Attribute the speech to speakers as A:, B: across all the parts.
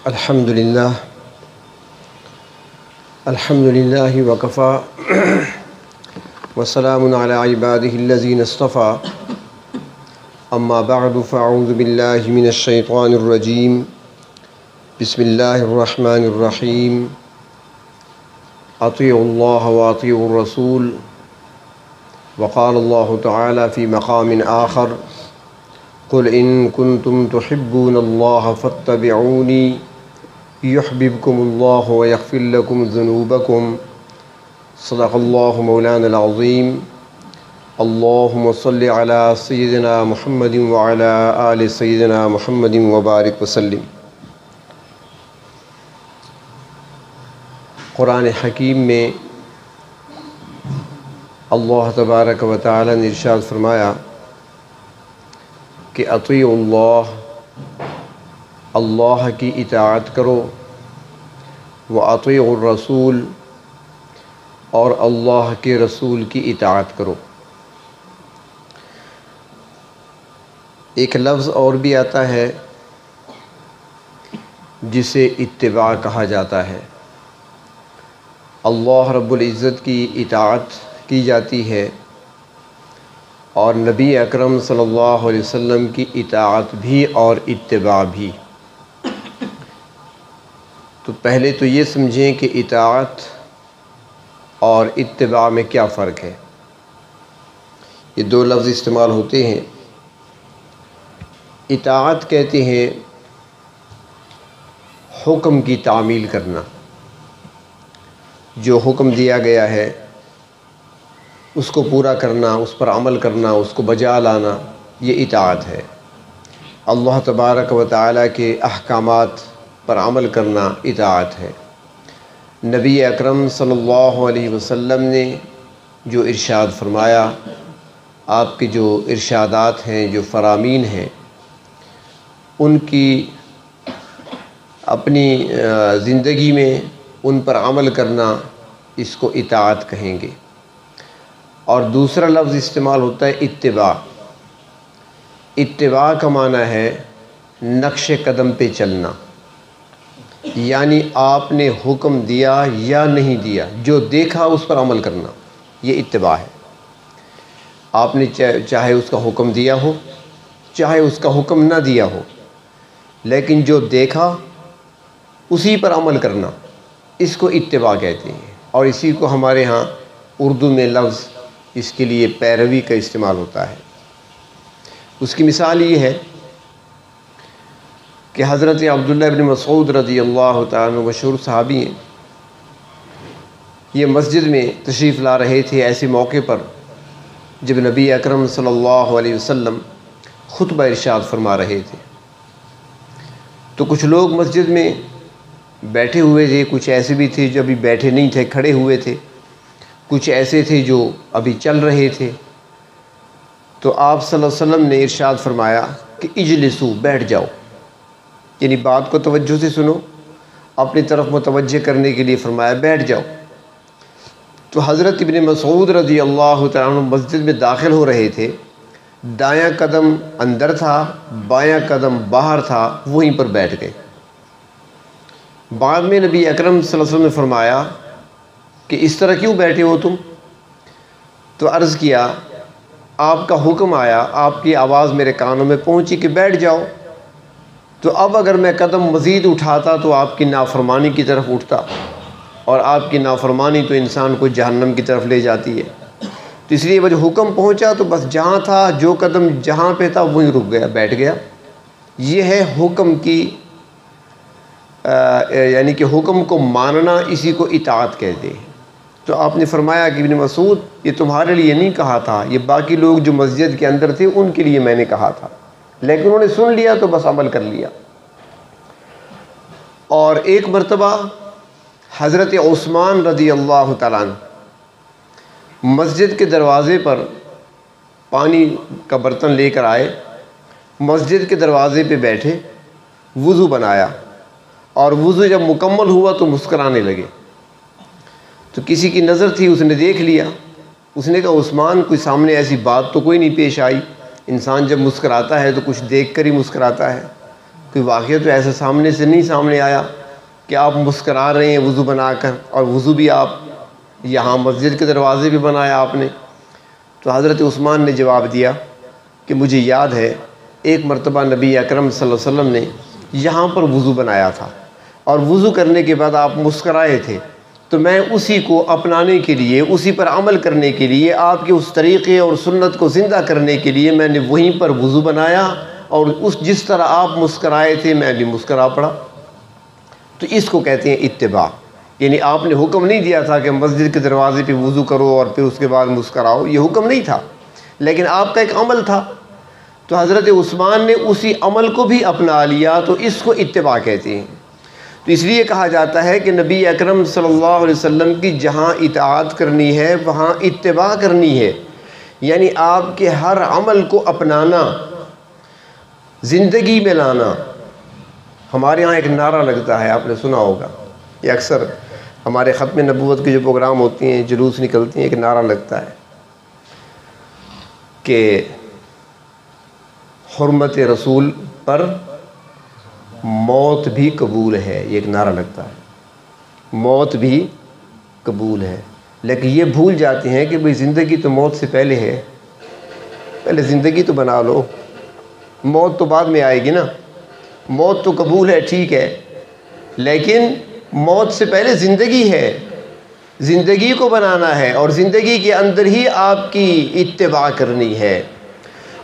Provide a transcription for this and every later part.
A: الحمد لله وكفى وسلام على عباده الذين اصطفى أما بعد فأعوذ بالله من الشيطان الرجيم بسم الله الرحمن الرحيم أطيعوا الله وأطيعوا الرسول وقال الله تعالى في مقام آخر قل إن كنتم تحبون الله فاتبعوني يحببكم الله ويغفر لكم ذنوبكم صدق الله مولانا العظيم اللهم صل على سيدنا محمد وعلى آل سيدنا محمد وبارك وسلم۔ قرآن حکیم میں اللہ تبارک و تعالی نے ارشاد فرمایا کہ اطیعوا اللہ، اللہ کی اطاعت کرو، وَأَطِيعُوا الرَّسُولَ، اور اللہ کے رسول کی اطاعت کرو۔ ایک لفظ اور بھی آتا ہے جسے اتباع کہا جاتا ہے۔ اللہ رب العزت کی اطاعت کی جاتی ہے اور نبی اکرم صلی اللہ علیہ وسلم کی اطاعت بھی اور اتباع بھی۔ تو پہلے تو یہ سمجھیں کہ اطاعت اور اتباع میں کیا فرق ہے۔ یہ دو لفظ استعمال ہوتے ہیں۔ اطاعت کہتے ہیں حکم کی تعمیل کرنا، جو حکم دیا گیا ہے اس کو پورا کرنا، اس پر عمل کرنا، اس کو بجا لانا، یہ اطاعت ہے۔ اللہ تبارک و تعالیٰ کے احکامات پر عمل کرنا اطاعت ہے۔ نبی اکرم صلی اللہ علیہ وسلم نے جو ارشاد فرمایا، آپ کے جو ارشادات ہیں، جو فرامین ہیں، ان کی اپنی زندگی میں ان پر عمل کرنا، اس کو اطاعت کہیں گے۔ اور دوسرا لفظ استعمال ہوتا ہے اتباع۔ اتباع کا معنی ہے نقش قدم پہ چلنا، یعنی آپ نے حکم دیا یا نہیں دیا، جو دیکھا اس پر عمل کرنا، یہ اتباع ہے۔ آپ نے چاہے اس کا حکم دیا ہو، چاہے اس کا حکم نہ دیا ہو، لیکن جو دیکھا اسی پر عمل کرنا، اس کو اتباع کہتے ہیں۔ اور اسی کو ہمارے ہاں اردو میں لفظ اس کے لیے پیروی کا استعمال ہوتا ہے۔ اس کی مثال یہ ہے کہ حضرت عبداللہ ابن مسعود رضی اللہ تعالیٰ عنہ مشہور صحابی ہیں، یہ مسجد میں تشریف لا رہے تھے ایسے موقع پر جب نبی اکرم صلی اللہ علیہ وسلم خطبہ ارشاد فرما رہے تھے۔ تو کچھ لوگ مسجد میں بیٹھے ہوئے تھے، کچھ ایسے بھی تھے جو ابھی بیٹھے نہیں تھے، کھڑے ہوئے تھے، کچھ ایسے تھے جو ابھی چل رہے تھے۔ تو آپ صلی اللہ علیہ وسلم نے ارشاد فرمایا کہ اجلسو، بیٹھ جاؤ، یعنی بات کو توجہ سے سنو، اپنی طرف متوجہ کرنے کے لیے فرمایا بیٹھ جاؤ۔ تو حضرت ابن مسعود رضی اللہ تعالیٰ عنہ مسجد میں داخل ہو رہے تھے، دایاں قدم اندر تھا، بایاں قدم باہر تھا، وہیں پر بیٹھ گئے۔ بعد میں نبی اکرم صلی اللہ علیہ وسلم نے فرمایا کہ اس طرح کیوں بیٹھے ہو تم؟ تو عرض کیا آپ کا حکم آیا، آپ کی آواز میرے کانوں میں پہنچی کہ بیٹھ جاؤ، تو اب اگر میں قدم مزید اٹھاتا تو آپ کی نافرمانی کی طرف اٹھتا، اور آپ کی نافرمانی تو انسان کو جہنم کی طرف لے جاتی ہے۔ تو اس لیے وہ جو حکم پہنچا تو بس جہاں تھا، جو قدم جہاں پہ تھا وہیں رک گیا، بیٹھ گیا۔ یہ ہے حکم کی یعنی کہ حکم کو ماننا، اسی کو اطاعت کہتے ہیں۔ تو آپ نے فرمایا کہ ابن مسعود یہ تمہارے لیے نہیں کہا تھا، یہ باقی لوگ جو مسجد کے اندر تھے ان کے لیے میں نے کہا تھا، لیکن انہوں نے سن لیا تو بس عمل کر لیا۔ اور ایک مرتبہ حضرت عثمان رضی اللہ تعالیٰ عنہ مسجد کے دروازے پر پانی کا برتن لے کر آئے، مسجد کے دروازے پہ بیٹھے، وضو بنایا، اور وضو جب مکمل ہوا تو مسکرانے لگے۔ تو کسی کی نظر تھی، اس نے دیکھ لیا، اس نے کہا عثمان کوئی سامنے ایسی بات تو کوئی نہیں پیش آئی، انسان جب مسکراتا ہے تو کچھ دیکھ کر ہی مسکراتا ہے۔ کوئی واقعہ تو ایسا سامنے سے نہیں سامنے آیا کہ آپ مسکرا رہے ہیں وضو بنا کر، اور وضو بھی آپ یہاں مسجد کے دروازے بھی بنایا آپ نے۔ تو حضرت عثمان نے جواب دیا کہ مجھے یاد ہے ایک مرتبہ نبی اکرم صلی اللہ علیہ وسلم نے یہاں پر وضو بنایا تھا، اور وضو کرنے کے بعد آپ مسکرائے تھے، تو میں اسی کو اپنانے کے لیے، اسی پر عمل کرنے کے لیے، آپ کے اس طریقے اور سنت کو زندہ کرنے کے لیے میں نے وہیں پر وضو بنایا، اور جس طرح آپ مسکرائے تھے میں بھی مسکرا پڑا۔ تو اس کو کہتے ہیں اتباع، یعنی آپ نے حکم نہیں دیا تھا کہ مسجد کے دروازے پہ وضو کرو اور پھر اس کے بعد مسکراؤ، یہ حکم نہیں تھا، لیکن آپ کا ایک عمل تھا، تو حضرت عثمان نے اسی عمل کو بھی اپنا لیا، تو اس کو اتباع کہتے ہیں۔ تو اس لیے کہا جاتا ہے کہ نبی اکرم صلی اللہ علیہ وسلم کی جہاں اطاعت کرنی ہے وہاں اتباع کرنی ہے، یعنی آپ کے ہر عمل کو اپنانا، زندگی میں لانا۔ ہمارے ہاں ایک نعرہ لگتا ہے، آپ نے سنا ہوگا، یہ اکثر ہمارے ختم نبوت کے جو پروگرام ہوتے ہیں، جلوس نکلتے ہیں، ایک نعرہ لگتا ہے کہ حرمت رسول پر موت بھی قبول ہے، یہ ایک نعرہ لگتا ہے، موت بھی قبول ہے۔ لیکن یہ بھول جاتے ہیں کہ بھئی زندگی تو موت سے پہلے ہے، پہلے زندگی تو بنا لو، موت تو بعد میں آئے گی نا۔ موت تو قبول ہے، ٹھیک ہے، لیکن موت سے پہلے زندگی ہے، زندگی کو بنانا ہے، اور زندگی کے اندر ہی آپ کی اتباع کرنی ہے۔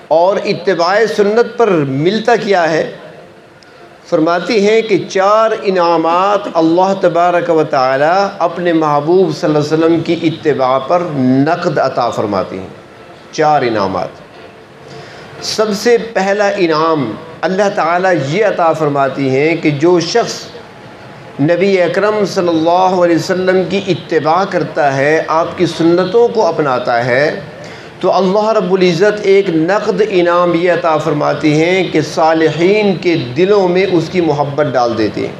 A: اور اتباع سنت پر ملتا کیا ہے؟ فرماتی ہیں کہ 4 انعامات اللہ تبارک و تعالی اپنے محبوب صلی اللہ علیہ وسلم کی اتباع پر نقد عطا فرماتی ہیں، 4 انعامات۔ سب سے پہلا انعام اللہ تعالیٰ یہ عطا فرماتی ہیں کہ جو شخص نبی اکرم صلی اللہ علیہ وسلم کی اتباع کرتا ہے، آپ کی سنتوں کو اپناتا ہے، تو اللہ رب العزت ایک نقد انعام یہ عطا فرماتی ہیں کہ صالحین کے دلوں میں اس کی محبت ڈال دیتے ہیں،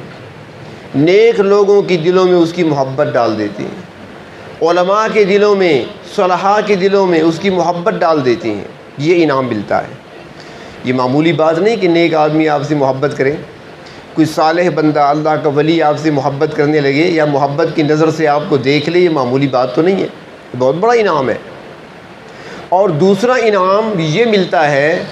A: نیک لوگوں کی دلوں میں اس کی محبت ڈال دیتے ہیں، علماء کے دلوں میں، صلحاء کے دلوں میں اس کی محبت ڈال دیتے ہیں، یہ انعام ملتا ہے۔ یہ معمولی بات نہیں کہ نیک آدمی آپ سے محبت کرے، کوئی صالح بندہ اللہ کا ولی آپ سے محبت کرنے لگے یا محبت کی نظر سے آپ کو دیکھ لے، یہ معمولی بات تو نہیں ہے، بہت بڑا انعام ہے۔ اور دوسرا انعام یہ ملتا ہے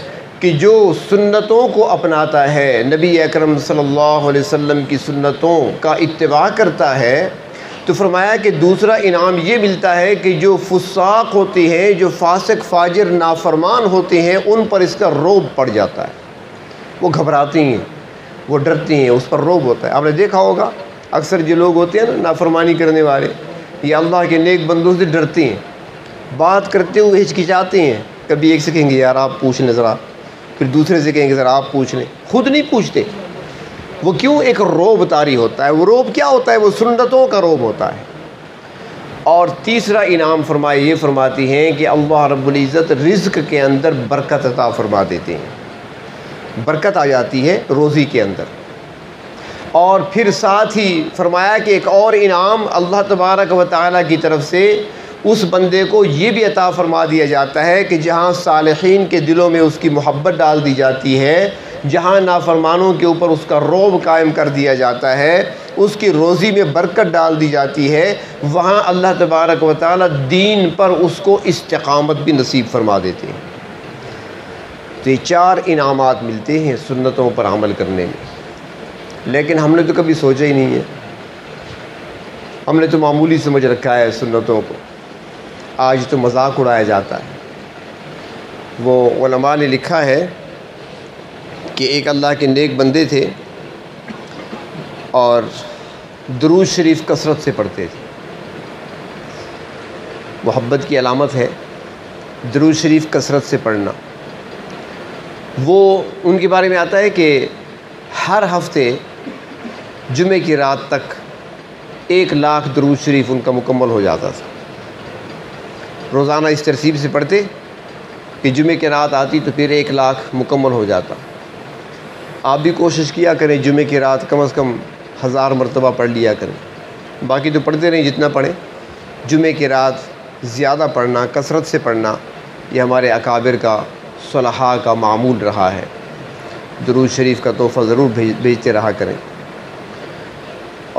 A: کہ جو سنتوں کو اپناتا ہے، نبی اکرم صلی اللہ علیہ وسلم کی سنتوں کا اتباع کرتا ہے، تو فرمایا کہ دوسرا انعام یہ ملتا ہے کہ جو فساق ہوتے ہیں، جو فاسق فاجر نافرمان ہوتے ہیں، ان پر اس کا رعب پڑ جاتا ہے، وہ گھبراتی ہیں، وہ ڈرتی ہیں، اس پر رعب ہوتا ہے۔ آپ نے دیکھا ہوگا اکثر جو لوگ ہوتے ہیں نا نافرمانی کرنے والے، یہ اللہ کے نیک بندوں سے ڈرتے ہیں، بات کرتے ہوئے ہچکچاتے ہیں، کبھی ایک سے کہیں گے یار آپ پوچھ لیں ذرا، پھر دوسرے سے کہیں گے ذرا آپ پوچھ لیں، خود نہیں پوچھتے۔ وہ کیوں؟ ایک رعب طاری ہوتا ہے۔ وہ رعب کیا ہوتا ہے؟ وہ سنتوں کا رعب ہوتا ہے۔ اور تیسرا انعام یہ فرماتی ہیں کہ اللہ رب العزت رزق کے اندر برکت عطا فرما دیتے ہیں، برکت آ جاتی ہے روزی کے اندر۔ اور پھر ساتھ ہی فرمایا کہ ایک اور انعام اللہ تبارک و تعالیٰ کی طرف سے اس بندے کو یہ بھی عطا فرما دیا جاتا ہے کہ جہاں صالحین کے دلوں میں اس کی محبت ڈال دی جاتی ہے، جہاں نافرمانوں کے اوپر اس کا رعب قائم کر دیا جاتا ہے، اس کی روزی میں برکت ڈال دی جاتی ہے، وہاں اللہ تبارک و تعالیٰ دین پر اس کو استقامت بھی نصیب فرما دیتے ہیں۔ تو یہ 4 انعامات ملتے ہیں سنتوں پر عمل کرنے میں، لیکن ہم نے تو کبھی سوچا ہی نہیں ہے، ہم نے تو معمولی سمجھ رکھا ہے سنتوں کو، آج تو مذاق اڑایا جاتا ہے۔ وہ علماء نے لکھا ہے کہ ایک اللہ کے نیک بندے تھے اور درود شریف کثرت سے پڑھتے تھے، محبت کی علامت ہے درود شریف کثرت سے پڑھنا۔ وہ ان کے بارے میں آتا ہے کہ ہر ہفتے جمعے کی رات تک 1,00,000 درود شریف ان کا مکمل ہو جاتا تھا۔ روزانہ اس ترتیب سے پڑھتے کہ جمعے کی رات آتی تو پھر 1,00,000 مکمل ہو جاتا۔ آپ بھی کوشش کیا کریں جمعے کی رات کم از کم 1000 مرتبہ پڑھ لیا کریں، باقی تو پڑھتے رہیں جتنا پڑھیں، جمعے کی رات زیادہ پڑھنا، کثرت سے پڑھنا، یہ ہمارے اکابر کا، صلحاء کا معمول رہا ہے۔ درود شریف کا تحفہ ضرور بھیجتے رہا کریں۔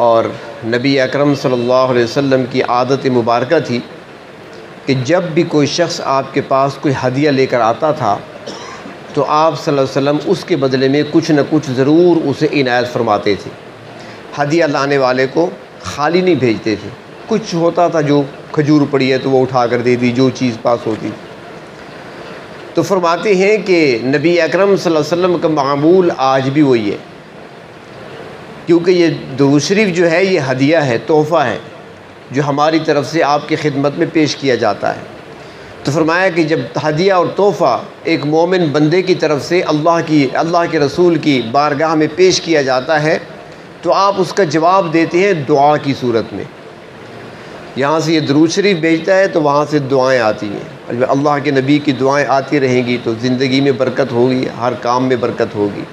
A: اور نبی اکرم صلی اللہ علیہ وسلم کی عادت مبارکہ تھی کہ جب بھی کوئی شخص آپ کے پاس کوئی ہدیہ لے کر آتا تھا تو آپ صلی اللہ علیہ وسلم اس کے بدلے میں کچھ نہ کچھ ضرور اسے عنایت فرماتے تھے۔ ہدیہ لانے والے کو خالی نہیں بھیجتے تھے، کچھ ہوتا تھا جو کھجور پڑی ہے تو وہ اٹھا کر دے دی، جو چیز پاس ہوتی تھی۔ تو فرماتے ہیں کہ نبی اکرم صلی اللہ علیہ وسلم کا معمول آج بھی وہی ہے، کیونکہ یہ درود شریف جو ہے یہ ہدیہ ہے، تحفہ ہے جو ہماری طرف سے آپ کی خدمت میں پیش کیا جاتا ہے۔ تو فرمایا کہ جب ہدیہ اور تحفہ ایک مومن بندے کی طرف سے اللہ کے رسول کی بارگاہ میں پیش کیا جاتا ہے تو آپ اس کا جواب دیتے ہیں دعا کی صورت میں۔ یہاں سے یہ درود شریف بھیجتا ہے تو وہاں سے دعائیں آتی ہیں، جب اللہ کے نبی کی دعائیں آتی رہیں گی تو زندگی میں برکت ہوگی، ہر کام میں برکت ہوگی،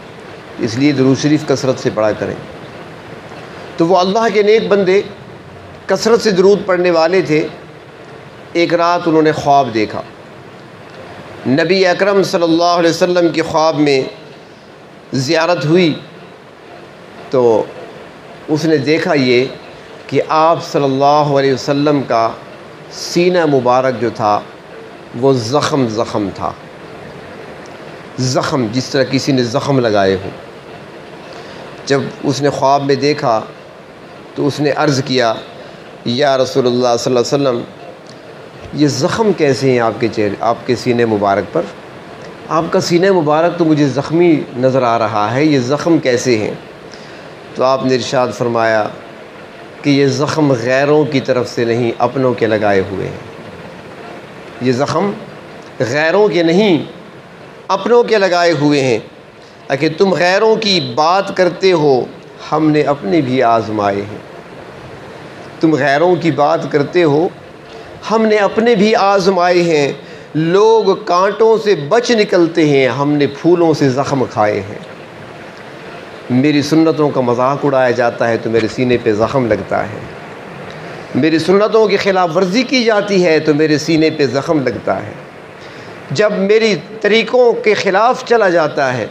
A: اس لیے درود شریف کثرت سے پڑھا کریں۔ تو وہ اللہ کے نیک بندے کثرت سے درود پڑھنے والے تھے۔ ایک رات انہوں نے خواب دیکھا، نبی اکرم صلی اللہ علیہ وسلم کی خواب میں زیارت ہوئی تو اس نے دیکھا یہ کہ آپ صلی اللہ علیہ وسلم کا سینہ مبارک جو تھا وہ زخم تھا، زخم جس طرح کسی نے زخم لگائے ہوں۔ جب اس نے خواب میں دیکھا تو اس نے عرض کیا، یا رسول اللہ صلی اللہ علیہ وسلم یہ زخم کیسے ہیں آپ کے سینے مبارک پر؟ آپ کا سینہ مبارک تو مجھے زخمی نظر آ رہا ہے، یہ زخم کیسے ہیں؟ تو آپ نے ارشاد فرمایا کہ یہ زخم غیروں کی طرف سے نہیں، اپنوں کے لگائے ہوئے ہیں۔ یہ زخم غیروں کے نہیں، اپنوں کے لگائے ہوئے ہیں۔ کہ تم غیروں کی بات کرتے ہو، ہم نے اپنے بھی آزمائے ہیں۔ تم غیروں کی بات کرتے ہو، ہم نے اپنے بھی آزمائے ہیں۔ لوگ کانٹوں سے بچ نکلتے ہیں، ہم نے پھولوں سے زخم کھائے ہیں۔ میری سنتوں کا مذاق اڑایا جاتا ہے تو میرے سینے پہ زخم لگتا ہے، میری سنتوں کی خلاف ورزی کی جاتی ہے تو میرے سینے پہ زخم لگتا ہے، جب میری طریقوں کے خلاف چلا جاتا ہے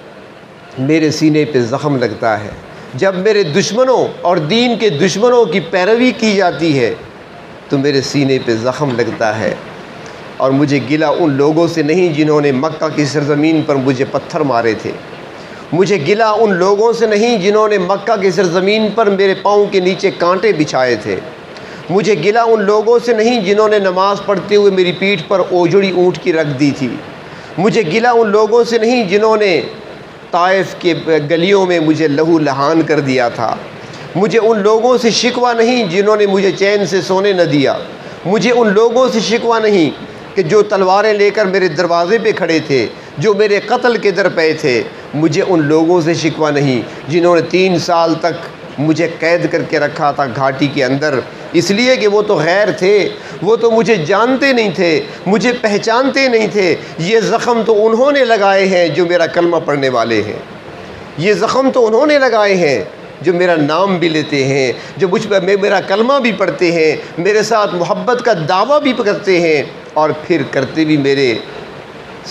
A: میرے سینے پہ زخم لگتا ہے، جب میرے دشمنوں اور دین کے دشمنوں کی پیروی کی جاتی ہے تو میرے سینے پہ زخم لگتا ہے۔ اور مجھے گلہ ان لوگوں سے نہیں جنہوں نے مکہ کی سرزمین پر مجھے پتھر مارے تھے، مجھے گلہ ان لوگوں سے نہیں جنہوں نے مکہ کی سرزمین پر میرے پاؤں کے نیچے کانٹے بچھائے تھے، مجھے گلہ ان لوگوں سے نہیں جنہوں نے نماز پڑھتے ہوئے میری پیٹھ پر اوجڑی اونٹ کی رکھ دی تھی، مجھے گلہ ان لوگوں سے نہیں جنہوں نے طائف کے گلیوں میں مجھے لہو لہان کر دیا تھا، مجھے ان لوگوں سے شکوہ نہیں جنہوں نے مجھے چین سے سونے نہ دیا، مجھے ان لوگوں سے شکوہ نہیں کہ جو تلواریں لے کر میرے دروازے پہ کھڑے تھے، جو میرے قتل کے در پے تھے، مجھے ان لوگوں سے شکوہ نہیں جنہوں نے 3 سال تک مجھے قید کر کے رکھا تھا گھاٹی کے اندر، اس لیے کہ وہ تو غیر تھے، وہ تو مجھے جانتے نہیں تھے، مجھے پہچانتے نہیں تھے۔ یہ زخم تو انہوں نے لگائے ہیں جو میرا کلمہ پڑھنے والے ہیں، یہ زخم تو انہوں نے لگائے ہیں جو میرا نام بھی لیتے ہیں، جو مجھ پر میرا کلمہ بھی پڑھتے ہیں، میرے ساتھ محبت کا دعویٰ بھی کرتے ہیں، اور پھر کرتے بھی میرے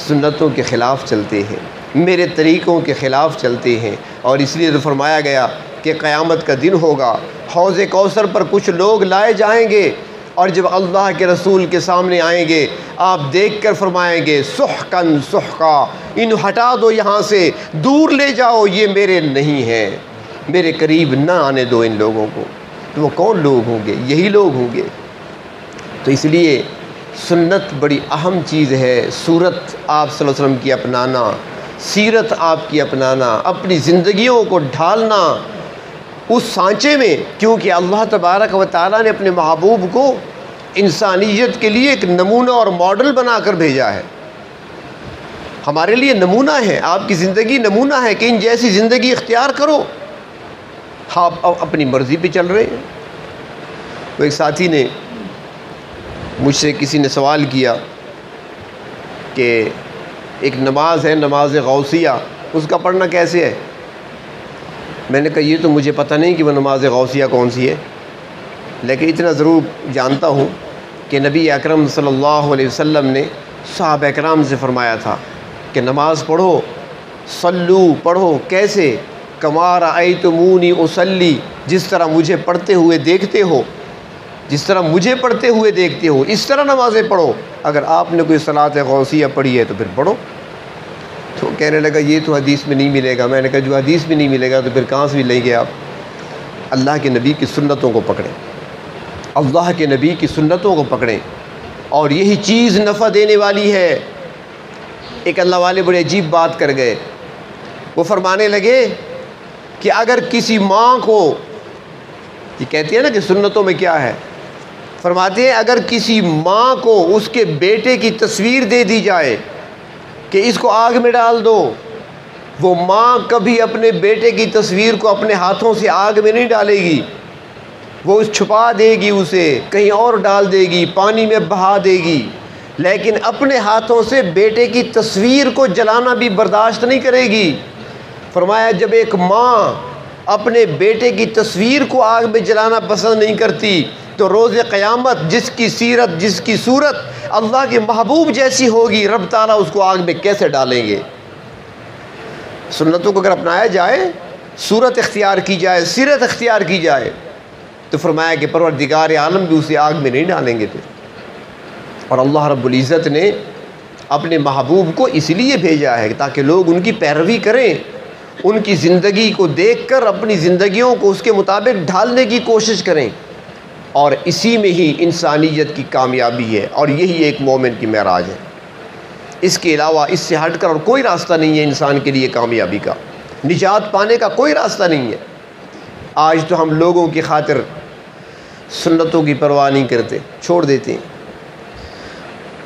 A: سنتوں کے خلاف چلتے ہیں، میرے طریقوں کے خلاف چلتے ہیں۔ اور اس لیے تو فرمایا گیا کہ قیامت کا دن ہوگا، حوض کوثر پر کچھ لوگ لائے جائیں گے، اور جب اللہ کے رسول کے سامنے آئیں گے آپ دیکھ کر فرمائیں گے سحقاً سحقا، انہیں ہٹا دو یہاں سے، دور لے جاؤ، یہ میرے نہیں ہیں، میرے قریب نہ آنے دو ان لوگوں کو۔ تو وہ کون لوگ ہوں گے؟ یہی لوگ ہوں گے۔ تو اس لیے سنت بڑی اہم چیز ہے، سورت آپ صلی اللہ علیہ وسلم کی اپنانا، سیرت آپ کی اپنانا، اپنی زندگیوں کو ڈھالنا اس سانچے میں، کیونکہ اللہ تبارک و تعالیٰ نے اپنے محبوب کو انسانیت کے لیے ایک نمونہ اور ماڈل بنا کر بھیجا ہے، ہمارے لیے نمونہ ہے، آپ کی زندگی نمونہ ہے کہ ان جیسی زندگی اختیار کرو، آپ اپنی مرضی پہ چل رہے ہیں۔ وہ ایک ساتھی نے مجھ سے کسی نے سوال کیا کہ ایک نماز ہے نماز غوثیہ، اس کا پڑھنا کیسے ہے؟ میں نے کہا یہ تو مجھے پتہ نہیں کہ وہ نماز غوثیہ کون سی ہے، لیکن اتنا ضرور جانتا ہوں کہ نبی اکرم صلی اللہ علیہ وسلم نے صحابہ اکرام سے فرمایا تھا کہ نماز پڑھو صلو پڑھو، کیسے؟ کما رأیتمونی اصلی، جس طرح مجھے پڑھتے ہوئے دیکھتے ہو، جس طرح مجھے پڑھتے ہوئے دیکھتے ہو اس طرح نمازیں پڑھو۔ اگر آپ نے کوئی صلاۃ غوثیہ پڑھی ہے تو پھر پڑھو۔ تو کہنے لگا یہ تو حدیث میں نہیں ملے گا۔ میں نے کہا جو حدیث میں نہیں ملے گا تو پھر کہاں سے بھی لیں گے آپ؟ اللہ کے نبی کی سنتوں کو پکڑیں، اللہ کے نبی کی سنتوں کو پکڑیں، اور یہی چیز نفع دینے والی ہے۔ ایک اللہ والے بڑے عجیب بات کر گئے، وہ فرمانے لگے کہ اگر کسی ماں کو، یہ کہتی ہے نا کہ سنتوں میں کیا ہے، فرماتے ہیں اگر کسی ماں کو اس کے بیٹے کی تصویر دے دی جائے کہ اس کو آگ میں ڈال دو، وہ ماں کبھی اپنے بیٹے کی تصویر کو اپنے ہاتھوں سے آگ میں نہیں ڈالے گی، وہ چھپا دے گی، اسے کہیں اور ڈال دے گی، پانی میں بہا دے گی، لیکن اپنے ہاتھوں سے بیٹے کی تصویر کو جلانا بھی برداشت نہیں کرے گی۔ فرمایا جب ایک ماں اپنے بیٹے کی تصویر کو آگ میں جلانا پسند نہیں کرتی تو روز قیامت جس کی سیرت، جس کی صورت اللہ کے محبوب جیسی ہوگی، رب تعالیٰ اس کو آگ میں کیسے ڈالیں گے؟ سنتوں کو اگر اپنایا جائے، صورت اختیار کی جائے، سیرت اختیار کی جائے، تو فرمایا کہ پروردگار عالم بھی اسے آگ میں نہیں ڈالیں گے۔ اور اللہ رب العزت نے اپنے محبوب کو اس لیے بھیجا ہے تاکہ لوگ ان کی پیروی کریں، ان کی زندگی کو دیکھ کر اپنی زندگیوں کو اس کے مطابق ڈھالنے کی کوشش کریں، اور اسی میں ہی انسانیت کی کامیابی ہے، اور یہی ایک مومن کی معراج ہے۔ اس کے علاوہ اس سے ہٹ کر اور کوئی راستہ نہیں ہے انسان کے لیے کامیابی کا، نجات پانے کا کوئی راستہ نہیں ہے۔ آج تو ہم لوگوں کی خاطر سنتوں کی پرواہ نہیں کرتے، چھوڑ دیتے ہیں۔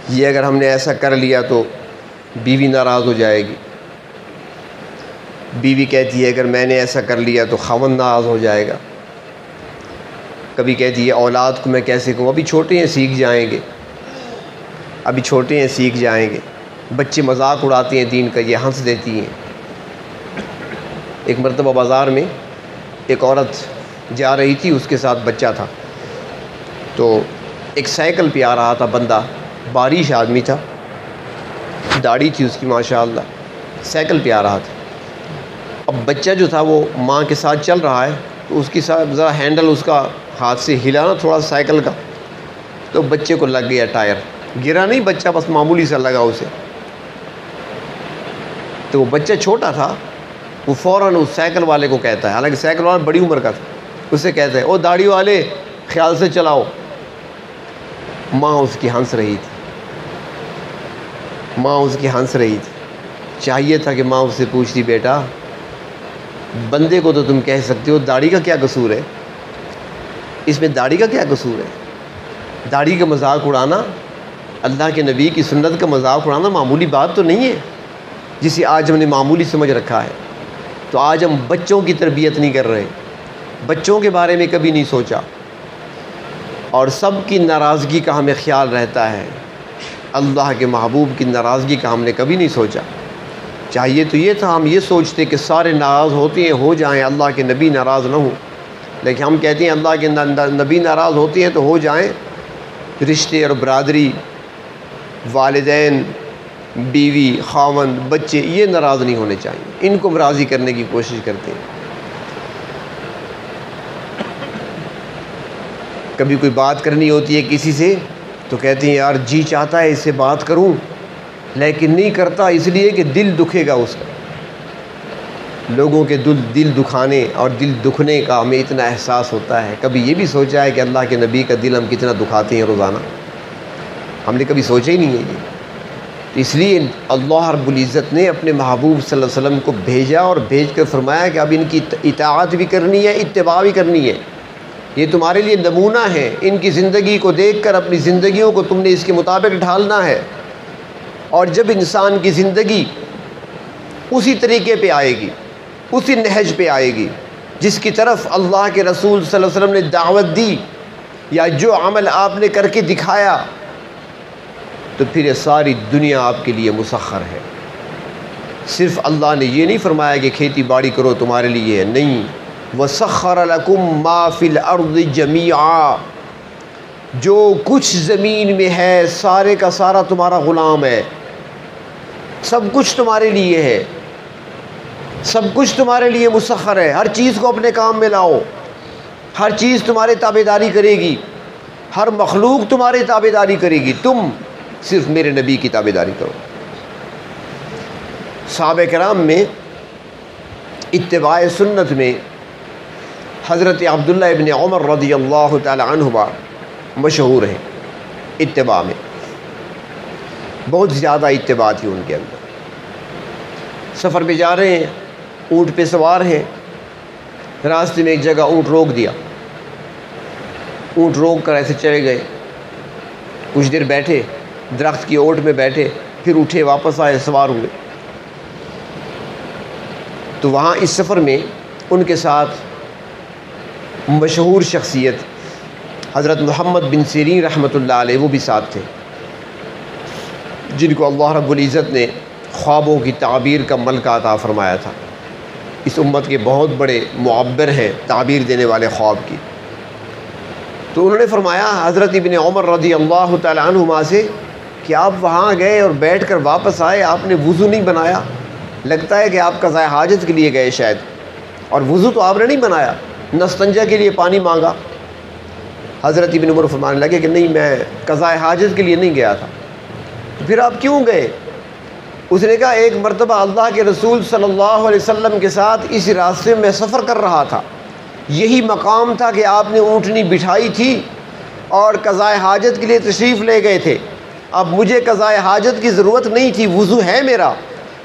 A: یہ اگر ہم نے ایسا کر لیا تو بیوی ناراض ہو جائے گی، بیوی کہتی ہے اگر میں نے ایسا کر لیا تو خاوند ناراض ہو جائے گا، کبھی کہتی ہے اولاد کو میں کیسے کہوں، ابھی چھوٹے ہیں سیکھ جائیں گے، ابھی چھوٹے ہیں سیکھ جائیں گے۔ بچے مذاق اڑاتے ہیں دین کا، یہ ہنس دیتی ہیں۔ ایک مرتبہ بازار میں ایک عورت جا رہی تھی، اس کے ساتھ بچہ تھا، تو ایک سائیکل پہ آ رہا تھا بندہ، بارش آدمی تھا، داڑھی تھی اس کی ماشاءاللہ، سائیکل پہ آ رہا تھا۔ اب بچہ جو تھا وہ ماں کے ساتھ چل رہا ہے، تو اس کی ساتھ ذرا ہینڈل اس کا ہاتھ سے ہلا نا تھوڑا سائیکل کا، تو بچے کو لگ گیا ٹائر، گرا نہیں بچہ، بس معمولی سا لگا اسے۔ تو وہ بچہ چھوٹا تھا، وہ فوراً اس سائیکل والے کو کہتا ہے، حالانکہ سائیکل والا بڑی عمر کا تھا، اسے کہتا ہے او داڑھی والے خیال سے چلاؤ۔ ماں اس کی ہنس رہی تھی، ماں اس کی ہنس رہی تھی۔ چاہیے تھا کہ ماں اس سے پوچھتی بیٹا بندے کو تو تم کہہ سکتے ہو، داڑھی کا کیا قصور ہے؟ اس میں داڑھی کا کیا قصور ہے؟ داڑھی کا مذاق اڑانا، اللہ کے نبی کی سنت کا مذاق اڑانا معمولی بات تو نہیں ہے جسے آج ہم نے معمولی سمجھ رکھا ہے۔ تو آج ہم بچوں کی تربیت نہیں کر رہے، بچوں کے بارے میں کبھی نہیں سوچا، اور سب کی ناراضگی کا ہمیں خیال رہتا ہے، اللہ کے محبوب کی ناراضگی کا ہم نے کبھی نہیں سوچا۔ چاہیے تو یہ تھا ہم یہ سوچتے کہ سارے ناراض ہوتے ہیں، ہو جائیں، اللہ کے نبی ناراض نہ ہوں، لیکن ہم کہتے ہیں اللہ کے نبی ناراض ہوتے ہیں تو ہو جائیں، رشتے اور برادری، والدین، بیوی، خاوند، بچے، یہ ناراض نہیں ہونے چاہیے، ان کو راضی کرنے کی کوشش کرتے ہیں۔ کبھی کوئی بات کرنی ہوتی ہے کسی سے تو کہتے ہیں یار جی چاہتا ہے اس سے بات کروں لیکن نہیں کرتا، اس لیے کہ دل دکھے گا اس کا۔ لوگوں کے دل دکھانے اور دل دکھنے کا ہمیں اتنا احساس ہوتا ہے، کبھی یہ بھی سوچا ہے کہ اللہ کے نبی کا دل ہم کتنا دکھاتے ہیں روزانہ؟ ہم نے کبھی سوچا ہی نہیں ہے یہ۔ تو اس لیے اللہ رب العزت نے اپنے محبوب صلی اللہ علیہ وسلم کو بھیجا، اور بھیج کر فرمایا کہ اب ان کی اطاعت بھی کرنی ہے، اتباع بھی کرنی ہے، یہ تمہارے لیے نمونہ ہے، ان کی زندگی کو دیکھ کر اپنی زندگیوں کو تم نے اس کے مطابق ڈھالنا ہے۔ اور جب انسان کی زندگی اسی طریقے پہ آئے گی، اسی نہج پہ آئے گی جس کی طرف اللہ کے رسول صلی اللہ علیہ وسلم نے دعوت دی، یا جو عمل آپ نے کر کے دکھایا، تو پھر یہ ساری دنیا آپ کے لیے مسخر ہے۔ صرف اللہ نے یہ نہیں فرمایا کہ کھیتی باڑی کرو تمہارے لیے ہے، نہیں، وَسَخَّرَ لَكُم مَّا فِي الْأَرْضِ جَمِيعًا، جو کچھ زمین میں ہے سارے کا سارا تمہارا غلام ہے، سب کچھ تمہارے لیے ہے۔ سب کچھ تمہارے لیے مسخر ہے، ہر چیز کو اپنے کام میں لاؤ، ہر چیز تمہارے تابعداری کرے گی، ہر مخلوق تمہاری تابعداری کرے گی، تم صرف میرے نبی کی تابعداری کرو۔ صحابہ کرام میں اتباع سنت میں حضرت عبداللہ ابن عمر رضی اللہ تعالی عنہما مشہور ہیں، اتباع میں بہت زیادہ اتباع تھی ان کے اندر۔ سفر پہ جا رہے ہیں، اونٹ پہ سوار ہیں، راستے میں ایک جگہ اونٹ روک دیا، اونٹ روک کر ایسے چلے گئے، کچھ دیر بیٹھے، درخت کی اوٹ میں بیٹھے، پھر اٹھے، واپس آئے، سوار ہوئے۔ تو وہاں اس سفر میں ان کے ساتھ مشہور شخصیت حضرت محمد بن سیرین رحمۃ اللہ علیہ وہ بھی ساتھ تھے، جن کو اللہ رب العزت نے خوابوں کی تعبیر کا ملکہ عطا فرمایا تھا۔ اس امت کے بہت بڑے معبر ہیں، تعبیر دینے والے خواب کی۔ تو انہوں نے فرمایا حضرت ابن عمر رضی اللہ تعالی عنہما سے کہ آپ وہاں گئے اور بیٹھ کر واپس آئے، آپ نے وضو نہیں بنایا، لگتا ہے کہ آپ قضاء حاجت کے لیے گئے شاید، اور وضو تو آپ نے نہیں بنایا، نہ استنجا کے لیے پانی مانگا۔ حضرت ابن عمر فرمانے لگے کہ نہیں، میں قضاء حاجت کے لیے نہیں گیا تھا۔ تو پھر آپ کیوں گئے؟ اس نے کہا ایک مرتبہ اللہ کے رسول صلی اللہ علیہ وسلم کے ساتھ اس راستے میں سفر کر رہا تھا، یہی مقام تھا کہ آپ نے اونٹنی بٹھائی تھی اور قضاء حاجت کے لیے تشریف لے گئے تھے۔ اب مجھے قضاء حاجت کی ضرورت نہیں تھی، وضو ہے میرا،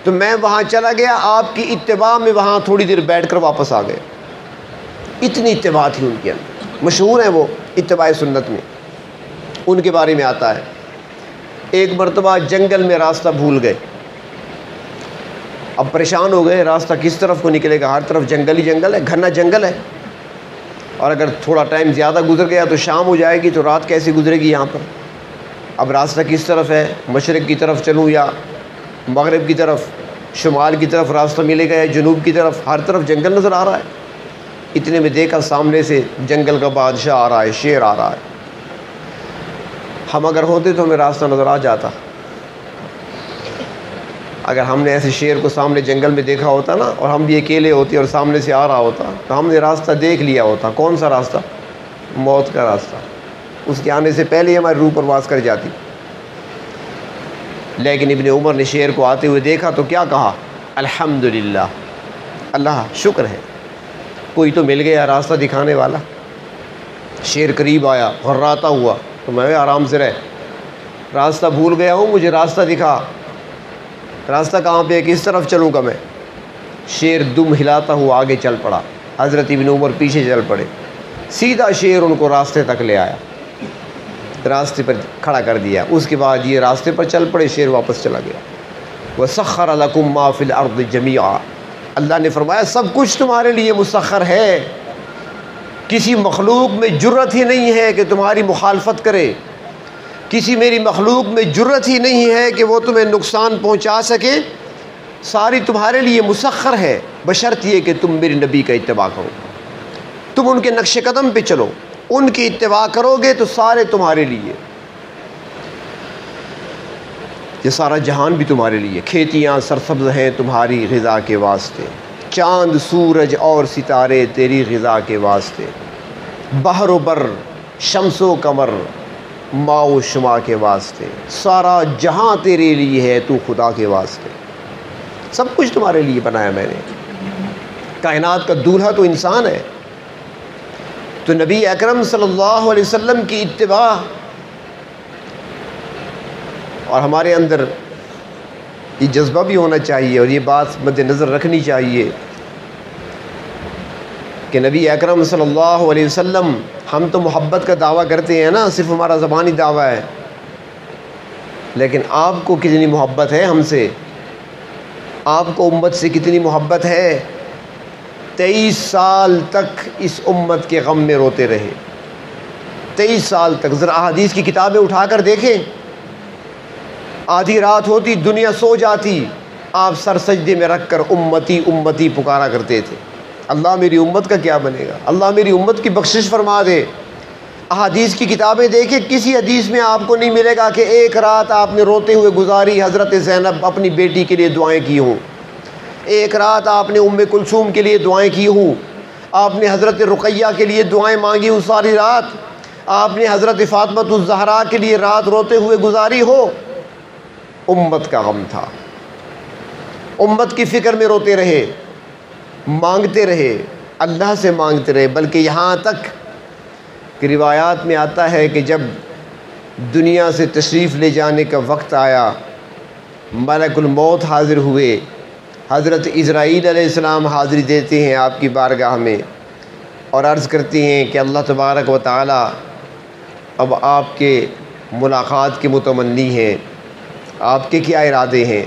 A: تو میں وہاں چلا گیا، آپ کی اتباع میں وہاں تھوڑی دیر بیٹھ کر واپس آ گئے۔ اتنی اتباع تھی ان کے اندر، مشہور ہیں وہ اتباع سنت میں۔ ان کے بارے میں آتا ہے ایک مرتبہ جنگل میں راستہ بھول گئے، اب پریشان ہو گئے، راستہ کس طرف کو نکلے گا، ہر طرف جنگل ہی جنگل ہے، گھنا جنگل ہے، اور اگر تھوڑا ٹائم زیادہ گزر گیا تو شام ہو جائے گی، تو رات کیسے گزرے گی یہاں پر؟ اب راستہ کس طرف ہے، مشرق کی طرف چلوں یا مغرب کی طرف، شمال کی طرف راستہ ملے گا یا جنوب کی طرف؟ ہر طرف جنگل نظر آ رہا ہے۔ اتنے میں دیکھا سامنے سے جنگل کا بادشاہ آ رہا ہے، شیر آ رہا ہے۔ ہم اگر ہوتے تو ہمیں راستہ نظر آ جاتا، اگر ہم نے ایسے شیر کو سامنے جنگل میں دیکھا ہوتا نا، اور ہم بھی اکیلے ہوتے اور سامنے سے آ رہا ہوتا، تو ہم نے راستہ دیکھ لیا ہوتا۔ کون سا راستہ؟ موت کا راستہ، اس کے آنے سے پہلے ہی ہماری روح پرواز کر جاتی۔ لیکن ابن عمر نے شیر کو آتے ہوئے دیکھا تو کیا کہا؟ الحمدللہ، اللہ شکر ہے، کوئی تو مل گیا راستہ دکھانے والا۔ شیر قریب آیا، غراتا ہوا، تو میں آرام سے رہ، راستہ بھول گیا ہوں، مجھے راستہ دکھا، راستہ کہاں پہ ہے، کس طرف چلوں گا میں؟ شیر دم ہلاتا ہوا آگے چل پڑا، حضرت ابن عمر پیچھے چل پڑے، سیدھا شیر ان کو راستے تک لے آیا، راستے پر کھڑا کر دیا۔ اس کے بعد یہ راستے پر چل پڑے، شیر واپس چلا گیا۔ وَسَخَّرَ لَكُم مَّا فِي الْأَرْضِ جَمِيعًا، اللہ نے فرمایا سب کچھ تمہارے لیے مسخر ہے، کسی مخلوق میں جرت ہی نہیں ہے کہ تمہاری مخالفت کرے، کسی میری مخلوق میں جرت ہی نہیں ہے کہ وہ تمہیں نقصان پہنچا سکے، ساری تمہارے لیے مسخر ہے، بشرط یہ کہ تم میرے نبی کا اتباع کرو، تم ان کے نقش قدم پہ چلو، ان کی اتباع کرو گے تو سارے تمہارے لیے، یہ سارا جہان بھی تمہارے لیے، کھیتیاں سرسبز ہیں تمہاری غذا کے واسطے، چاند سورج اور ستارے تیری غذا کے واسطے، بحر و بر شمس و قمر ماء و شما کے واسطے، سارا جہاں تیرے لیے ہے تو خدا کے واسطے، سب کچھ تمہارے لیے بنایا میں نے۔ کائنات کا دولہا تو انسان ہے، تو نبی اکرم صلی اللہ علیہ وسلم کی اتباع، اور ہمارے اندر یہ جذبہ بھی ہونا چاہیے اور یہ بات مد نظر رکھنی چاہیے کہ نبی اکرم صلی اللہ علیہ وسلم، ہم تو محبت کا دعویٰ کرتے ہیں نا، صرف ہمارا زبانی دعویٰ ہے، لیکن آپ کو کتنی محبت ہے ہم سے، آپ کو امت سے کتنی محبت ہے؟ 23 سال تک اس امت کے غم میں روتے رہے، 23 سال تک۔ ذرا احادیث کی کتابیں اٹھا کر دیکھیں، آدھی رات ہوتی دنیا سو جاتی، آپ سر سجدے میں رکھ کر امتی امتی پکارا کرتے تھے، اللہ میری امت کا کیا بنے گا، اللہ میری امت کی بخشش فرما دے۔ احادیث کی کتابیں دیکھیں، کسی حدیث میں آپ کو نہیں ملے گا کہ ایک رات آپ نے روتے ہوئے گزاری، حضرت زینب اپنی بیٹی کے لیے دعائیں کی ہوں، ایک رات آپ نے ام کلثوم کے لیے دعائیں کی ہوں، آپ نے حضرت رقیہ کے لیے دعائیں مانگی ہوں، ساری رات آپ نے حضرت فاطمہ الزہرا کے لیے رات روتے ہوئے گزاری ہو، امت کا غم تھا، امت کی فکر میں روتے رہے، مانگتے رہے، اللہ سے مانگتے رہے، بلکہ یہاں تک کہ روایات میں آتا ہے کہ جب دنیا سے تشریف لے جانے کا وقت آیا، ملک الموت حاضر ہوئے، حضرت اسرائیل علیہ السلام حاضری دیتے ہیں آپ کی بارگاہ میں اور عرض کرتے ہیں کہ اللہ تبارک و تعالی اب آپ کے ملاقات کے متمنی ہیں، آپ کے کیا ارادے ہیں؟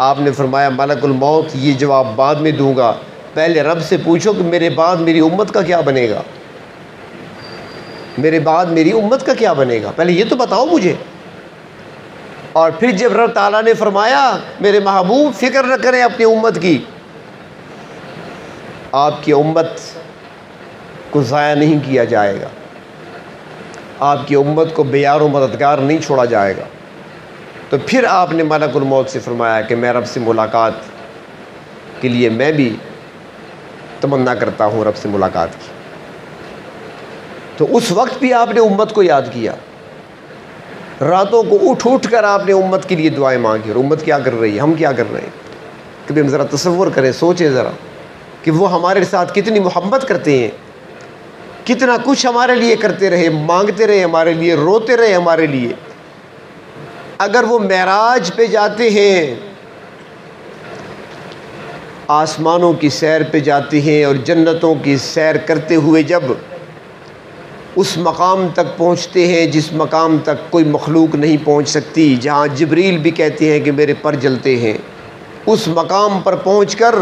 A: آپ نے فرمایا ملک الموت یہ جواب بعد میں دوں گا، پہلے رب سے پوچھو کہ میرے بعد میری امت کا کیا بنے گا، میرے بعد میری امت کا کیا بنے گا، پہلے یہ تو بتاؤ مجھے۔ اور پھر جب رب تعالیٰ نے فرمایا میرے محبوب فکر نہ کریں اپنی امت کی، آپ کی امت کو ضائع نہیں کیا جائے گا، آپ کی امت کو بے یار و مددگار نہیں چھوڑا جائے گا، تو پھر آپ نے ملک الموت سے فرمایا کہ میں رب سے ملاقات کے لیے میں بھی تمنا کرتا ہوں رب سے ملاقات کی۔ تو اس وقت بھی آپ نے امت کو یاد کیا، راتوں کو اٹھ کر آپ نے امت کے لیے دعائیں مانگی، اور امت کیا کر رہی ہے، ہم کیا کر رہے ہیں؟ کبھی ہم ذرا تصور کریں، سوچیں ذرا کہ وہ ہمارے ساتھ کتنی محبت کرتے ہیں، کتنا کچھ ہمارے لیے کرتے رہے، مانگتے رہے ہمارے لیے، روتے رہے ہمارے لیے۔ اگر وہ معراج پہ جاتے ہیں، آسمانوں کی سیر پہ جاتے ہیں اور جنتوں کی سیر کرتے ہوئے جب اس مقام تک پہنچتے ہیں جس مقام تک کوئی مخلوق نہیں پہنچ سکتی، جہاں جبریل بھی کہتے ہیں کہ میرے پر جلتے ہیں، اس مقام پر پہنچ کر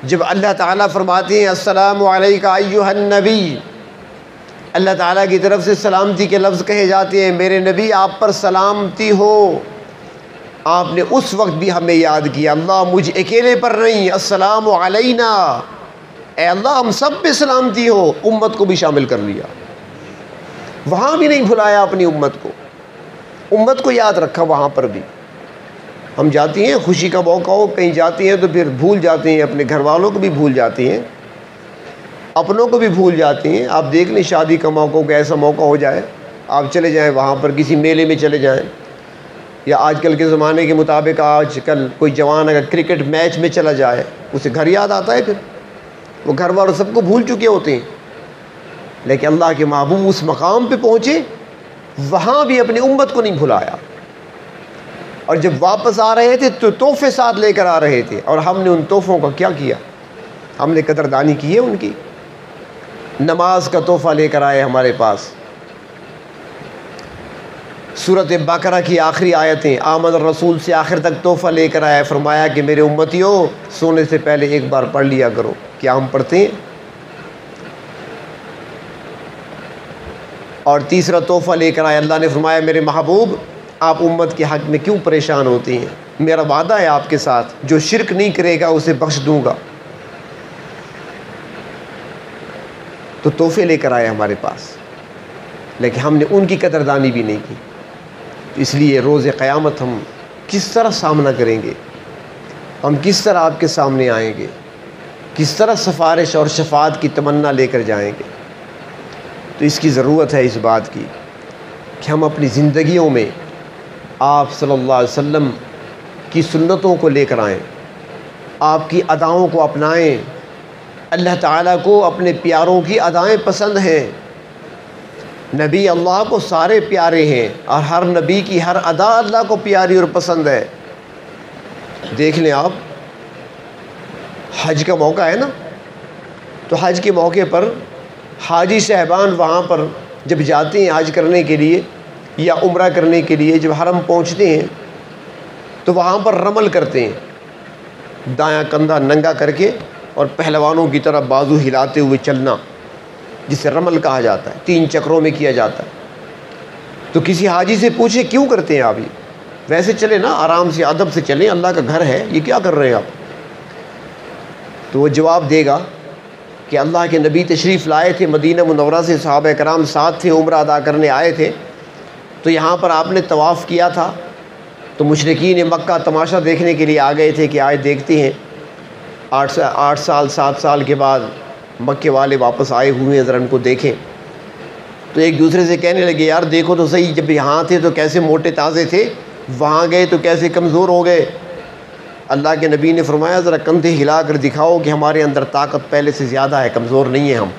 A: جب اللہ تعالیٰ فرماتے ہیں السلام علیک ایھا النبی، اللہ تعالیٰ کی طرف سے سلامتی کے لفظ کہے جاتے ہیں، میرے نبی آپ پر سلامتی ہو، آپ نے اس وقت بھی ہمیں یاد کیا، اللہ مجھ اکیلے پر نہیں، السلام علینا، اے اللہ ہم سب پہ سلامتی ہو، امت کو بھی شامل کر لیا، وہاں بھی نہیں بھلایا اپنی امت کو یاد رکھا، وہاں پر بھی۔ ہم جاتے ہیں خوشی کا موقع ہو کہیں جاتے ہیں تو پھر بھول جاتے ہیں، اپنے گھر والوں کو بھی بھول جاتے ہیں، اپنوں کو بھی بھول جاتے ہیں۔ آپ دیکھ لیں شادی کا موقع ہو کہ ایسا موقع ہو جائے، آپ چلے جائیں وہاں پر کسی میلے میں چلے جائیں، یا آج کل کے زمانے کے مطابق آج کل کوئی جوان اگر کرکٹ میچ میں چلا جائے اسے گھر یاد آتا ہے، پھر وہ گھر والوں سب کو بھول چکے ہوتے ہیں، لیکن اللہ کے محبوب اس مقام پہ پہنچے، وہاں بھی اپنی امت کو نہیں بھلایا، اور جب واپس آ رہے تھے تو تحفے ساتھ لے کر آ رہے تھے، اور ہم نے ان تحفوں کا کیا کیا؟ ہم نے قدردانی کی ہے ان کی؟ نماز کا تحفہ لے کر آئے ہمارے پاس، سورۃ بقرہ کی آخری آیتیں، آمن الرسول سے آخر تک تحفہ لے کر آیا، فرمایا کہ میرے امتیوں سونے سے پہلے ایک بار پڑھ لیا کرو۔ کیا ہم پڑھتے ہیں؟ اور تیسرا تحفہ لے کر آئے، اللہ نے فرمایا میرے محبوب آپ امت کے حق میں کیوں پریشان ہوتے ہیں، میرا وعدہ ہے آپ کے ساتھ، جو شرک نہیں کرے گا اسے بخش دوں گا۔ تو تحفے لے کر آئے ہمارے پاس، لیکن ہم نے ان کی قدردانی بھی نہیں کی۔ اس لیے روز قیامت ہم کس طرح سامنا کریں گے، ہم کس طرح آپ کے سامنے آئیں گے، کس طرح سفارش اور شفاعت کی تمنا لے کر جائیں گے؟ تو اس کی ضرورت ہے اس بات کی کہ ہم اپنی زندگیوں میں آپ صلی اللہ علیہ وسلم کی سنتوں کو لے کر آئیں، آپ کی اداؤں کو اپنائیں۔ اللہ تعالیٰ کو اپنے پیاروں کی ادائیں پسند ہیں، نبی اللہ کو سارے پیارے ہیں، اور ہر نبی کی ہر ادا اللہ کو پیاری اور پسند ہے۔ دیکھ لیں آپ، حج کا موقع ہے نا، تو حج کے موقع پر حاجی صاحبان وہاں پر جب جاتے ہیں حج کرنے کے لیے یا عمرہ کرنے کے لیے، جب حرم پہنچتے ہیں تو وہاں پر رمل کرتے ہیں، دایاں کندھا ننگا کر کے اور پہلوانوں کی طرح بازو ہلاتے ہوئے چلنا، جسے رمل کہا جاتا ہے، 3 چکروں میں کیا جاتا ہے۔ تو کسی حاجی سے پوچھے کیوں کرتے ہیں آپ یہ؟ ویسے چلے نا، آرام سے ادب سے چلیں، اللہ کا گھر ہے، یہ کیا کر رہے ہیں آپ؟ تو وہ جواب دے گا کہ اللہ کے نبی تشریف لائے تھے مدینہ منورہ سے، صحابہ کرام ساتھ تھے، عمرہ ادا کرنے آئے تھے، تو یہاں پر آپ نے طواف کیا تھا، تو مشرکین مکہ تماشا دیکھنے کے لیے آ گئے تھے کہ آئے دیکھتے ہیں 8 سال 7 سال کے بعد مکے والے واپس آئے ہوئے ہیں، ذرا ان کو دیکھیں تو ایک دوسرے سے کہنے لگے یار دیکھو تو صحیح، جب یہاں تھے تو کیسے موٹے تازے تھے، وہاں گئے تو کیسے کمزور ہو گئے۔ اللہ کے نبی نے فرمایا ذرا کندھے ہلا کر دکھاؤ کہ ہمارے اندر طاقت پہلے سے زیادہ ہے، کمزور نہیں ہے ہم،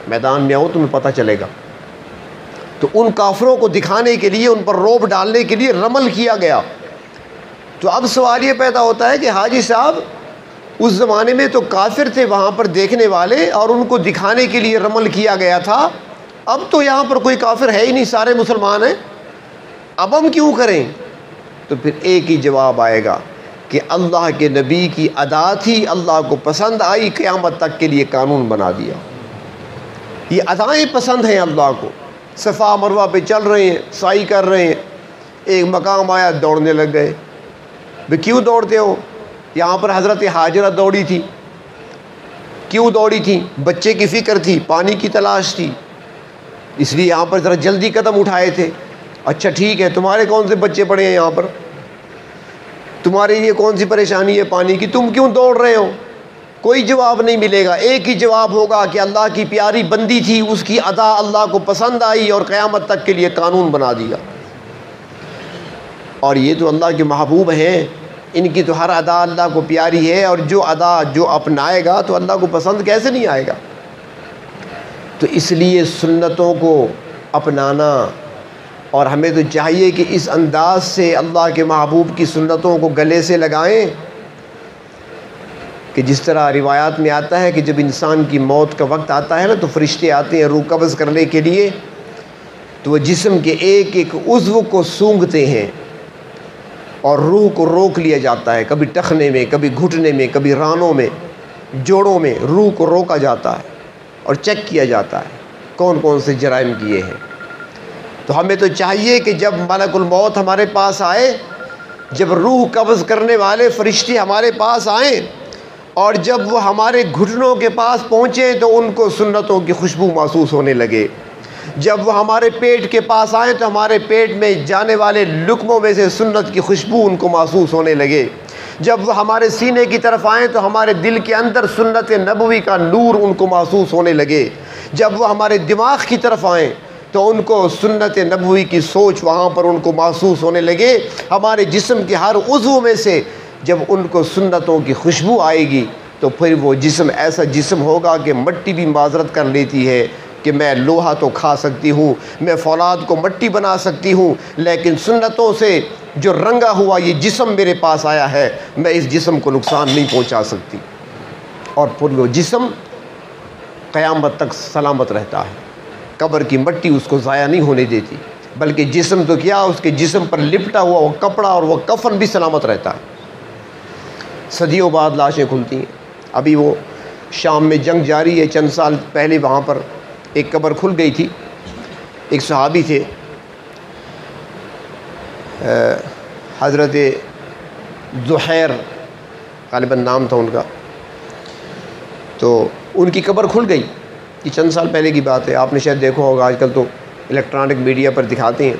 A: میدان میں آؤ تمہیں پتہ چلے گا۔ تو ان کافروں کو دکھانے کے لیے، ان پر رعب ڈالنے کے لیے رمل کیا گیا۔ تو اب سوال یہ پیدا ہوتا ہے کہ حاجی صاحب اس زمانے میں تو کافر تھے وہاں پر دیکھنے والے، اور ان کو دکھانے کے لیے رمل کیا گیا تھا، اب تو یہاں پر کوئی کافر ہے ہی نہیں، سارے مسلمان ہیں، اب ہم کیوں کریں؟ تو پھر ایک ہی جواب آئے گا کہ اللہ کے نبی کی ادا تھی، اللہ کو پسند آئی، قیامت تک کے لیے قانون بنا دیا۔ یہ ادائیں پسند ہیں اللہ کو، صفا مروہ پہ چل رہے ہیں، سعی کر رہے ہیں، ایک مقام آیا دوڑنے لگ گئے۔ بھئی کیوں دوڑتے ہو؟ یہاں پر حضرت ہاجرہ دوڑی تھی، کیوں دوڑی تھی؟ بچے کی فکر تھی، پانی کی تلاش تھی، اس لیے یہاں پر ذرا جلدی قدم اٹھائے تھے۔ اچھا ٹھیک ہے، تمہارے کون سے بچے پڑے ہیں یہاں پر، تمہارے یہ کون سی پریشانی ہے پانی کی، تم کیوں دوڑ رہے ہو؟ کوئی جواب نہیں ملے گا، ایک ہی جواب ہوگا کہ اللہ کی پیاری بندی تھی، اس کی ادا اللہ کو پسند آئی اور قیامت تک کے لیے قانون بنا دیا۔ اور یہ تو اللہ کے محبوب ہیں، ان کی تو ہر ادا اللہ کو پیاری ہے، اور جو ادا جو اپنائے گا تو اللہ کو پسند کیسے نہیں آئے گا؟ تو اس لیے سنتوں کو اپنانا، اور ہمیں تو چاہیے کہ اس انداز سے اللہ کے محبوب کی سنتوں کو گلے سے لگائیں کہ جس طرح روایات میں آتا ہے کہ جب انسان کی موت کا وقت آتا ہے نا تو فرشتے آتے ہیں روح قبض کرنے کے لیے، تو وہ جسم کے ایک ایک عضو کو سونگھتے ہیں اور روح کو روک لیا جاتا ہے، کبھی ٹخنے میں، کبھی گھٹنے میں، کبھی رانوں میں، جوڑوں میں روح کو روکا جاتا ہے اور چیک کیا جاتا ہے کون کون سے جرائم کیے ہیں۔ تو ہمیں تو چاہیے کہ جب ملک الموت ہمارے پاس آئے، جب روح قبض کرنے والے فرشتے ہمارے پاس آئیں اور جب وہ ہمارے گھٹنوں کے پاس پہنچے تو ان کو سنتوں کی خوشبو محسوس ہونے لگے، جب وہ ہمارے پیٹ کے پاس آئیں تو ہمارے پیٹ میں جانے والے لقموں میں سے سنت کی خوشبو ان کو محسوس ہونے لگے، جب وہ ہمارے سینے کی طرف آئیں تو ہمارے دل کے اندر سنت نبوی کا نور ان کو محسوس ہونے لگے، جب وہ ہمارے دماغ کی طرف آئیں تو ان کو سنت نبوی کی سوچ وہاں پر ان کو محسوس ہونے لگے۔ ہمارے جسم کے ہر عضو میں سے جب ان کو سنتوں کی خوشبو آئے گی تو پھر وہ جسم ایسا جسم ہوگا کہ مٹی بھی معذرت کر لیتی ہے کہ میں لوہا تو کھا سکتی ہوں، میں فولاد کو مٹی بنا سکتی ہوں، لیکن سنتوں سے جو رنگا ہوا یہ جسم میرے پاس آیا ہے، میں اس جسم کو نقصان نہیں پہنچا سکتی، اور پھر وہ جسم قیامت تک سلامت رہتا ہے، قبر کی مٹی اس کو ضائع نہیں ہونے دیتی، بلکہ جسم تو کیا اس کے جسم پر لپٹا ہوا وہ کپڑا اور وہ کفن بھی سلامت رہتا ہے۔ صدیوں بعد لاشیں کھلتی ہیں، ابھی وہ شام میں جنگ جاری ہے، چند سال پہلے وہاں پر ایک قبر کھل گئی تھی، ایک صحابی تھے حضرت زحیر غالباً نام تھا ان کا، تو ان کی قبر کھل گئی، یہ چند سال پہلے کی بات ہے، آپ نے شاید دیکھا ہوگا، آج کل تو الیکٹرانک میڈیا پر دکھاتے ہیں،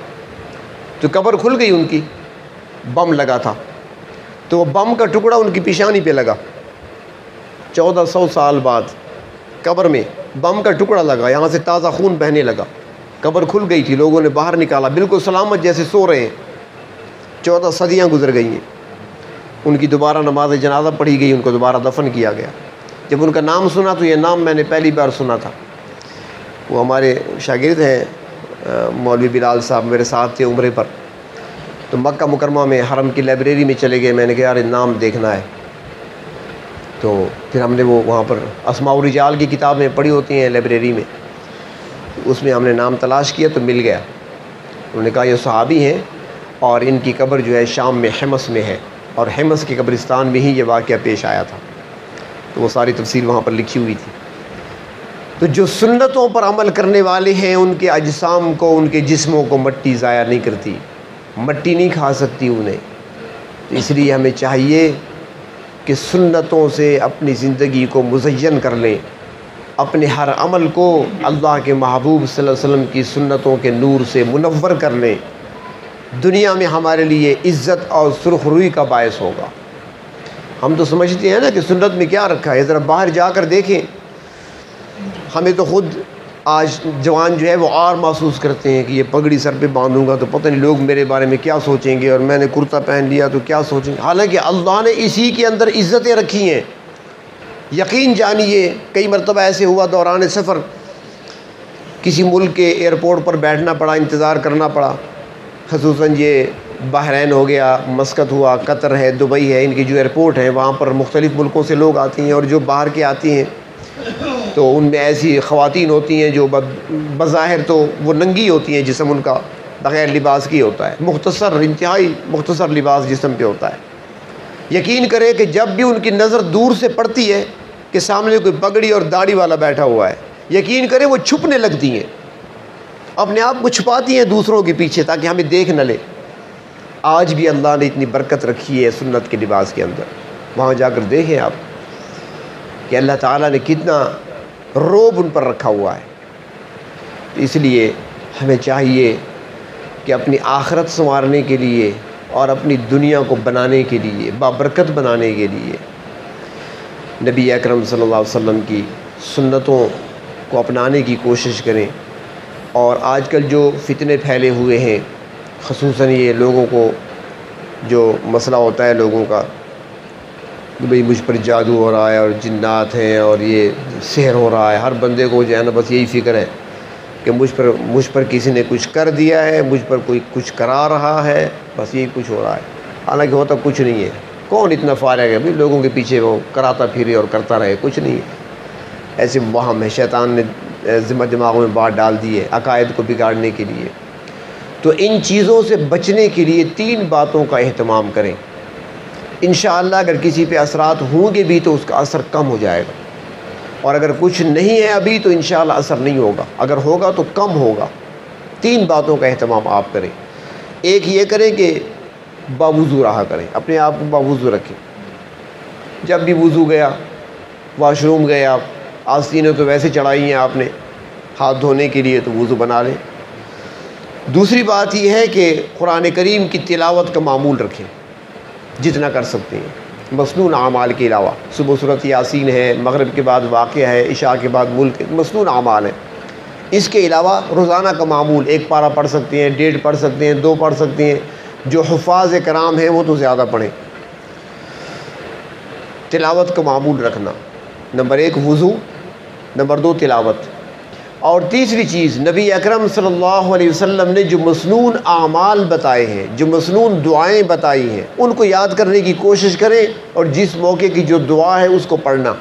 A: تو قبر کھل گئی ان کی، بم لگا تھا، تو وہ بم کا ٹکڑا ان کی پیشانی پہ لگا، 1400 سال بعد قبر میں بم کا ٹکڑا لگا، یہاں سے تازہ خون بہنے لگا، قبر کھل گئی تھی، لوگوں نے باہر نکالا، بالکل سلامت جیسے سو رہے ہیں، 14 صدیاں گزر گئی ہیں، ان کی دوبارہ نماز جنازہ پڑھی گئی، ان کو دوبارہ دفن کیا گیا۔ جب ان کا نام سنا تو یہ نام میں نے پہلی بار سنا تھا، وہ ہمارے شاگرد ہیں مولوی بلال صاحب، میرے ساتھ تھے عمرے پر، تو مکہ مکرمہ میں حرم کی لائبریری میں چلے گئے، میں نے کہا یار نام دیکھنا ہے، تو پھر ہم نے وہ وہاں پر اسماء الرجال کی کتابیں پڑھی ہوتی ہیں لائبریری میں، اس میں ہم نے نام تلاش کیا تو مل گیا، انہوں نے کہا یہ صحابی ہیں اور ان کی قبر جو ہے شام میں حمص میں ہے، اور حمص کے قبرستان میں ہی یہ واقعہ پیش آیا تھا، تو وہ ساری تفصیل وہاں پر لکھی ہوئی تھی۔ تو جو سنتوں پر عمل کرنے والے ہیں ان کے اجسام کو، ان کے جسموں کو مٹی ضائع نہیں کرتی، مٹی نہیں کھا سکتی انہیں، تو اس لیے ہمیں چاہیے کہ سنتوں سے اپنی زندگی کو مزین کر لیں، اپنے ہر عمل کو اللہ کے محبوب صلی اللہ علیہ وسلم کی سنتوں کے نور سے منور کر لیں، دنیا میں ہمارے لیے عزت اور سرخ روئی کا باعث ہوگا۔ ہم تو سمجھتے ہیں نا کہ سنت میں کیا رکھا ہے، ذرا باہر جا کر دیکھیں. ہمیں تو خود آج جوان جو ہے وہ اور محسوس کرتے ہیں کہ یہ پگڑی سر پہ باندھوں گا تو پتہ نہیں لوگ میرے بارے میں کیا سوچیں گے، اور میں نے کرتا پہن لیا تو کیا سوچیں گے. حالانکہ اللہ نے اسی کے اندر عزتیں رکھی ہیں. یقین جانیے کئی مرتبہ ایسے ہوا دوران سفر کسی ملک کے ایئرپورٹ پر بیٹھنا پڑا، انتظار کرنا پڑا، خصوصاً یہ بحرین ہو گیا، مسقط ہوا، قطر ہے، دبئی ہے، ان کی جو ایئرپورٹ ہیں وہاں پر مختلف ملکوں سے لوگ آتی ہیں، اور جو باہر کے آتی ہیں تو ان میں ایسی خواتین ہوتی ہیں جو بظاہر تو وہ ننگی ہوتی ہیں، جسم ان کا بغیر لباس کی ہوتا ہے، مختصر، انتہائی مختصر لباس جسم پہ ہوتا ہے. یقین کرے کہ جب بھی ان کی نظر دور سے پڑتی ہے کہ سامنے کوئی پگڑی اور داڑھی والا بیٹھا ہوا ہے، یقین کرے وہ چھپنے لگتی ہیں، اپنے آپ کو چھپاتی ہیں دوسروں کے پیچھے تاکہ ہمیں دیکھ نہ لے. آج بھی اللہ نے اتنی برکت رکھی ہے سنت کے لباس کے اندر. وہاں جا کر دیکھیں آپ کہ اللہ تعالیٰ نے کتنا روب ان پر رکھا ہوا ہے. اس لیے ہمیں چاہیے کہ اپنی آخرت سنوارنے کے لیے اور اپنی دنیا کو بنانے کے لیے، بابرکت بنانے کے لیے نبی اکرم صلی اللہ علیہ وسلم کی سنتوں کو اپنانے کی کوشش کریں. اور آج کل جو فتنے پھیلے ہوئے ہیں، خصوصاً یہ لوگوں کو جو مسئلہ ہوتا ہے لوگوں کا کہ بھئی مجھ پر جادو ہو رہا ہے اور جنات ہیں اور یہ سحر ہو رہا ہے، ہر بندے کو جو ہے نا بس یہی فکر ہے کہ مجھ پر کسی نے کچھ کر دیا ہے، مجھ پر کوئی کچھ کرا رہا ہے، بس یہی کچھ ہو رہا ہے. حالانکہ ہوتا کچھ نہیں ہے. کون اتنا فارغ ہے بھئی لوگوں کے پیچھے وہ کراتا پھرے اور کرتا رہے؟ کچھ نہیں ہے. ایسے وہم ہے، شیطان نے دماغوں میں بات ڈال دی ہے عقائد کو بگاڑنے کے لیے. تو ان چیزوں سے بچنے کے لیے 3 باتوں کا اہتمام کریں. انشاءاللہ اگر کسی پہ اثرات ہوں گے بھی تو اس کا اثر کم ہو جائے گا، اور اگر کچھ نہیں ہے ابھی تو انشاءاللہ اثر نہیں ہوگا، اگر ہوگا تو کم ہوگا. 3 باتوں کا اہتمام آپ کریں. ایک یہ کریں کہ باوضو رہا کریں، اپنے آپ کو باوضو رکھیں. جب بھی وضو گیا، واش روم گیا، آستینیں تو ویسے چڑھائی ہیں آپ نے ہاتھ دھونے کے لیے تو وضو بنا لیں. دوسری بات یہ ہے کہ قرآن کریم کی تلاوت کا معمول رکھیں جتنا کر سکتے ہیں، مسنون اعمال کے علاوہ. صبح سورۃ یاسین ہے، مغرب کے بعد واقعہ ہے، عشاء کے بعد ملک، مسنون اعمال ہیں. اس کے علاوہ روزانہ کا معمول 1 پارہ پڑھ سکتے ہیں، 1.5 پڑھ سکتے ہیں، 2 پڑھ سکتے ہیں. جو حفاظ کرام ہیں وہ تو زیادہ پڑھیں. تلاوت کا معمول رکھنا، نمبر 1 وضو، نمبر 2 تلاوت. اور تیسری چیز، نبی اکرم صلی اللہ علیہ وسلم نے جو مسنون اعمال بتائے ہیں، جو مسنون دعائیں بتائی ہیں، ان کو یاد کرنے کی کوشش کریں، اور جس موقع کی جو دعا ہے اس کو پڑھنا.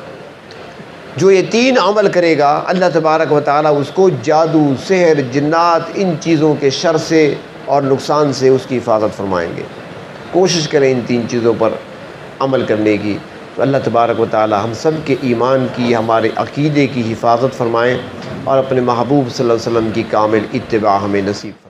A: جو یہ 3 عمل کرے گا اللہ تبارک و تعالیٰ اس کو جادو، سحر، جنات، ان چیزوں کے شر سے اور نقصان سے اس کی حفاظت فرمائیں گے. کوشش کریں ان 3 چیزوں پر عمل کرنے کی. تو اللہ تبارک و تعالیٰ ہم سب کے ایمان کی، ہمارے عقیدے کی حفاظت فرمائیں، اور اپنے محبوب صلی اللہ علیہ وسلم کی کامل اتباع ہمیں نصیب فرمائیں.